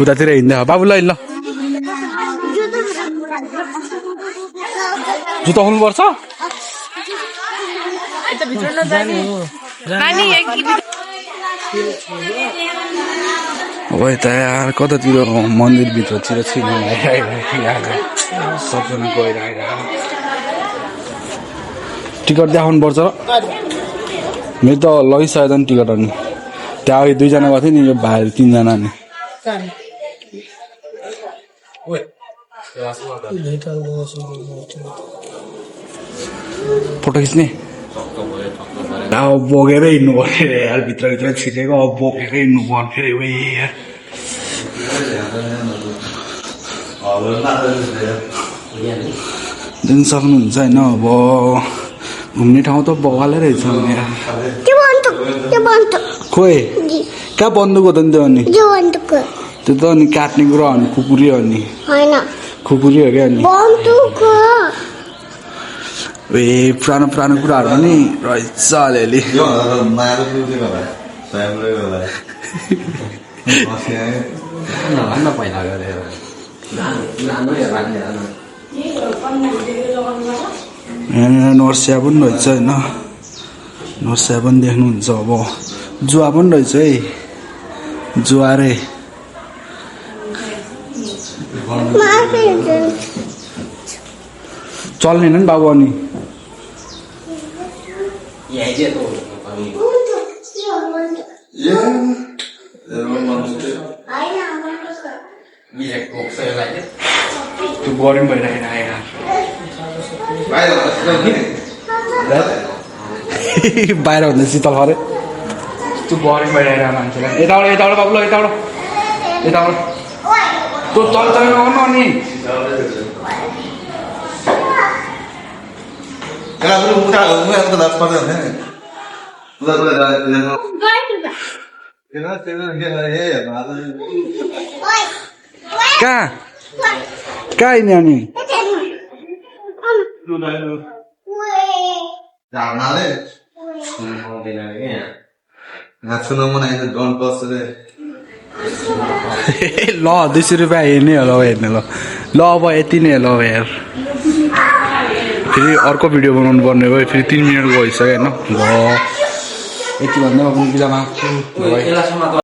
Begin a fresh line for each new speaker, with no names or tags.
उतातिर हिँड्दा बाबुलाई ल जुत्ता खोल्नुपर्छ ओए त यार कतातिर मन्दिरभित्रतिर छिर्नु सबजना गएर टिकट देखाउनु पर्छ र मेरो त लगिसक्यो नि टिकट अनि त्यहाँ अघि 2 जना गएको थियो नि यो भाइ 3 जना नि फोटो खिच्ने अब बोकेरै हिँड्नु पर्ने यार भित्र छिरेको अब बोकेरै हिँड्नु पर्ने यार दिन सक्नुहुन्छ होइन अब घुम्ने ठाउँ त बगालै रहेछ खोइ कहाँ बन्दुक हो त नि त्यो अनि त्यो त अनि काट्ने कुरा हो नि खुकुरी हो नि खुकुरी हो क्या अनि ए पुरानो कुराहरू पनि रहेछ अलिअलि यहाँनिर नर्सिया पनि रहेछ होइन नर्सिया पनि देख्नुहुन्छ अब जुवा पनि रहेछ है जुवा रे चल्ने नि बाबु अनि त्यो गरम भइरहेन बाहिर भन्दा शीतल खरे त्यो गरम भइरहेन मान्छेलाई यताबाट बाबु ल यताबाट त्यो चल्छ नगर्नु अनि कहाँ हिँड्ने अनि ल 200 रुपियाँ हेर्ने होला हेर्ने ल अब यति नै होला यार फेरि अर्को भिडियो बनाउनु पर्ने भयो फेरि 3 मिनट गइसक्यो होइन ल यति भन्दा म बिदा माग्छु